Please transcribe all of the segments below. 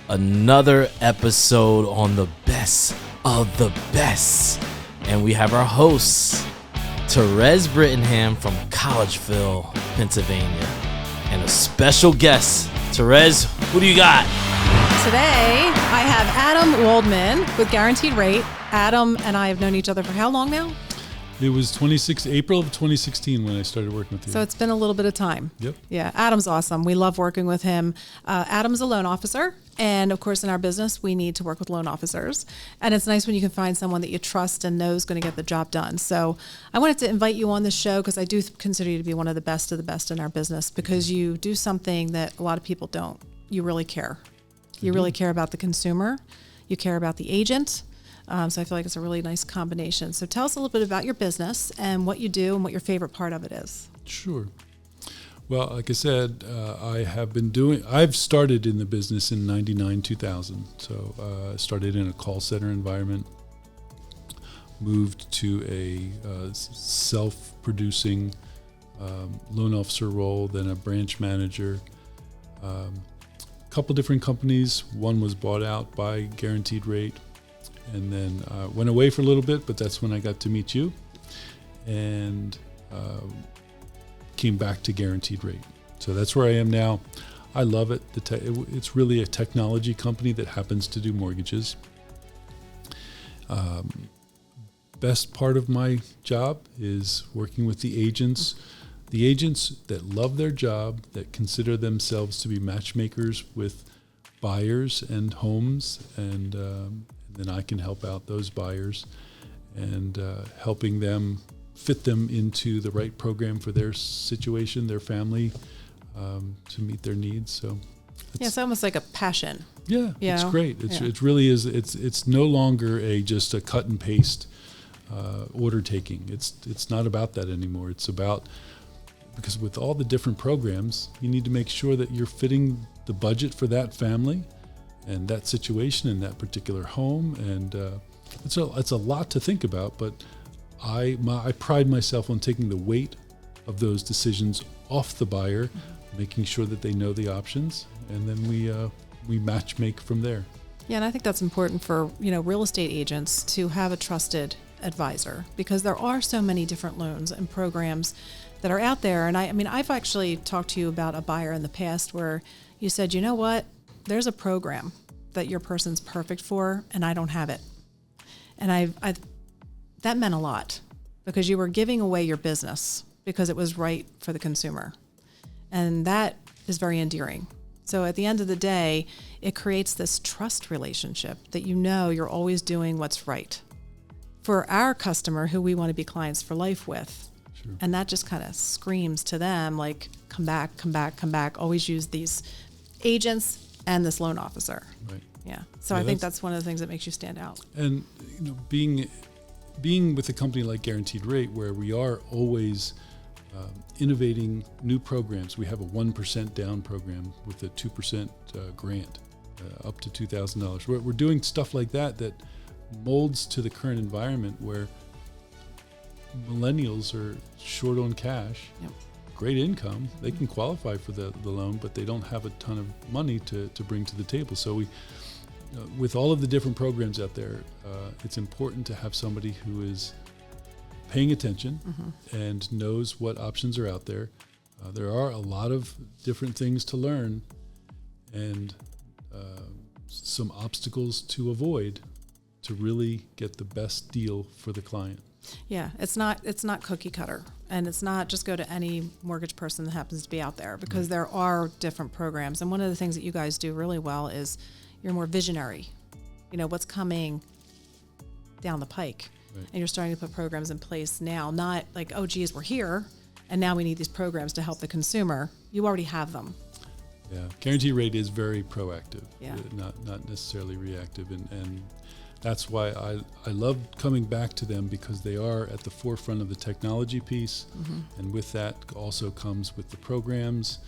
another episode on the best of the best. And we have our hosts, Terese Brittingham from Collegeville, Pennsylvania, and a special guest. Terese, who do you got? Today, I have Adam Waldman with Guaranteed Rate. Adam and I have known each other for how long now? It was April of 2016 when I started working with you. So it's been a little bit of time. Yep. Yeah, Adam's awesome. We love working with him. Adam's a loan officer. And of course, in our business, we need to work with loan officers. And it's nice when you can find someone that you trust and knows going to get the job done. So I wanted to invite you on this show because I do consider you to be one of the best in our business because you do something that a lot of people don't. You really care. You really care about the consumer. You care about the agent. So I feel like it's a really nice combination. So tell us a little bit about your business and what you do and what your favorite part of it is. Sure. Well, like I said, I've started in the business in 99, 2000. So I started in a call center environment, moved to a self-producing loan officer role, then a branch manager. A couple different companies. One was bought out by Guaranteed Rate. And then went away for a little bit, but that's when I got to meet you and came back to Guaranteed Rate. So that's where I am now. I love it. It's really a technology company that happens to do mortgages. Best part of my job is working with the agents that love their job, that consider themselves to be matchmakers with buyers and homes, and then I can help out those buyers and helping them fit them into the right program for their situation, their family, to meet their needs. So it's almost like a passion. Yeah, it's great. It really is. It's no longer just a cut and paste order taking. It's not about that anymore. It's about, because with all the different programs, you need to make sure that you're fitting the budget for that family and that situation in that particular home, and it's a lot to think about. But I pride myself on taking the weight of those decisions off the buyer, making sure that they know the options, and then we match make from there. Yeah, and I think that's important for real estate agents to have a trusted advisor because there are so many different loans and programs that are out there. And I mean, I've actually talked to you about a buyer in the past where you said, you know what? There's a program that your person's perfect for, and I don't have it. And that meant a lot because you were giving away your business because it was right for the consumer. And that is very endearing. So at the end of the day, it creates this trust relationship that you're always doing what's right for our customer who we want to be clients for life with. Sure. And And that just kind of screams to them like, come back, come back, come back. Always use these agents and this loan officer. Right. Yeah. So I think that's one of the things that makes you stand out. And being with a company like Guaranteed Rate, where we are always innovating new programs. We have a 1% down program with a 2% grant, up to $2,000. We're doing stuff like that molds to the current environment where millennials are short on cash. Yep. Great income, they can qualify for the loan, but they don't have a ton of money to bring to the table. So we, with all of the different programs out there, it's important to have somebody who is paying attention and knows what options are out there. There are a lot of different things to learn and some obstacles to avoid to really get the best deal for the client. Yeah, it's not cookie cutter, and it's not just go to any mortgage person that happens to be out there because there are different programs. And one of the things that you guys do really well is you're more visionary. What's coming down the pike, and you're starting to put programs in place now. Not like, oh, geez, we're here, and now we need these programs to help the consumer. You already have them. Yeah, Guarantee Rate is very proactive, not necessarily reactive, and that's why I love coming back to them because they are at the forefront of the technology piece, and with that also comes with the programs.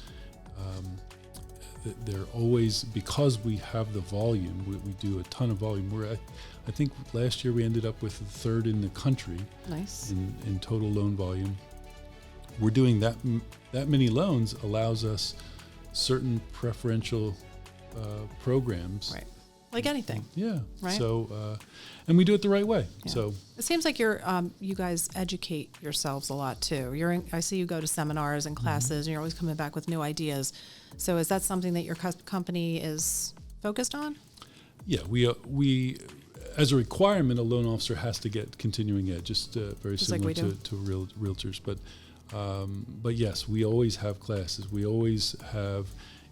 They're always, because we have the volume, we do a ton of volume. I think last year we ended up with the third in the country. Nice. In total loan volume. We're doing that many loans allows us certain preferential programs. Right. Like anything. Yeah. Right. So, and we do it the right way. Yeah. So it seems like you guys educate yourselves a lot too. I see you go to seminars and classes, and you're always coming back with new ideas. So is that something that your company is focused on? Yeah, we as a requirement, a loan officer has to get continuing ed, just very similar to realtors. But yes, we always have classes. We always have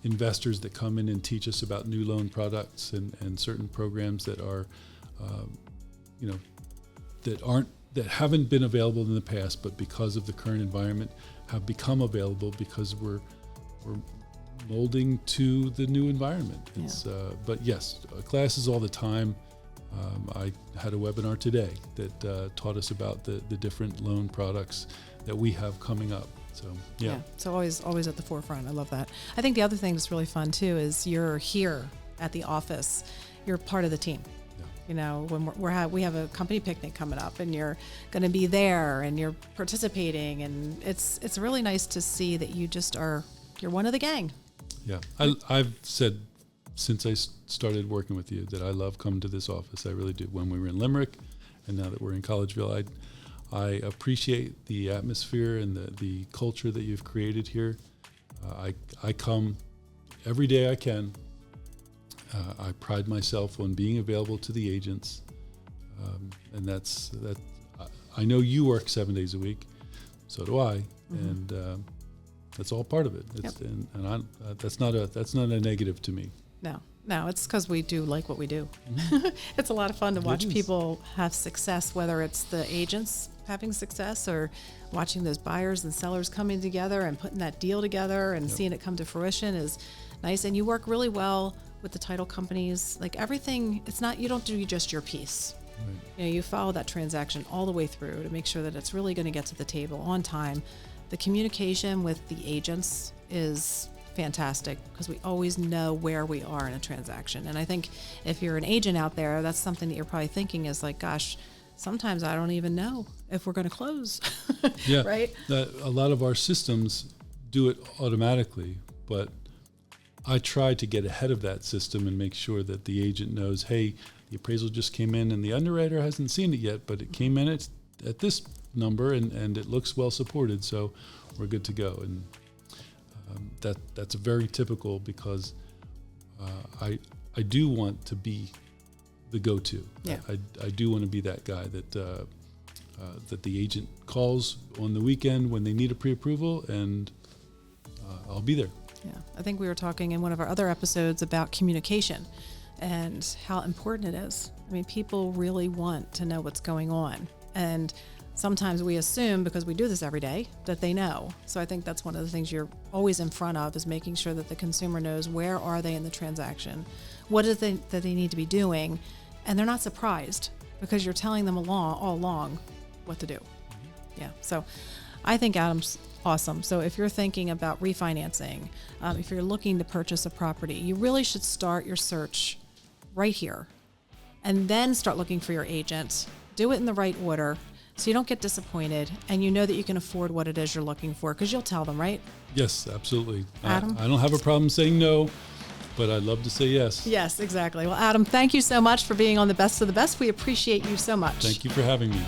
investors that come in and teach us about new loan products and certain programs that are, that haven't been available in the past, but because of the current environment, have become available because we're molding to the new environment. But yes, classes all the time. I had a webinar today that taught us about the different loan products that we have coming up. So, yeah. So always at the forefront. I love that. I think the other thing that's really fun too is you're here at the office. You're part of the team. Yeah. You know, when we have a company picnic coming up, and you're going to be there and you're participating, and it's really nice to see that you're one of the gang. Yeah, I've said since I started working with you that I love coming to this office. I really do. When we were in Limerick, and now that we're in Collegeville, I appreciate the atmosphere and the culture that you've created here. I come every day I can. I pride myself on being available to the agents, and that's. I know you work 7 days a week, so do I, and that's all part of it. That's not a negative to me. No, it's because we do like what we do. It's a lot of fun to watch people have success, whether it's the agents having success or watching those buyers and sellers coming together and putting that deal together and seeing it come to fruition is nice. And you work really well with the title companies. Like everything, you don't do just your piece. Right. You know, you follow that transaction all the way through to make sure that it's really going to get to the table on time. The communication with the agents is fantastic because we always know where we are in a transaction. And I think if you're an agent out there, that's something that you're probably thinking is like, gosh, sometimes I don't even know if we're going to close. Yeah. Right? A lot of our systems do it automatically, but I try to get ahead of that system and make sure that the agent knows, hey, the appraisal just came in and the underwriter hasn't seen it yet, but it came in at this number and it looks well supported, so we're good to go. And that's very typical because I do want to be the go-to. Yeah. I do want to be that guy that the agent calls on the weekend when they need a pre-approval, and I'll be there. Yeah, I think we were talking in one of our other episodes about communication and how important it is. I mean, people really want to know what's going on, and sometimes we assume because we do this every day that they know. So I think that's one of the things you're always in front of is making sure that the consumer knows where are they in the transaction, what is it that they need to be doing, and they're not surprised because you're telling them all along what to do. Yeah, so I think Adam's awesome. So if you're thinking about refinancing, if you're looking to purchase a property, you really should start your search right here and then start looking for your agent. Do it in the right order so you don't get disappointed and you know that you can afford what it is you're looking for because you'll tell them, right? Yes, absolutely. Adam? I don't have a problem saying no, but I'd love to say yes. Yes, exactly. Well, Adam, thank you so much for being on the Best of the Best. We appreciate you so much. Thank you for having me.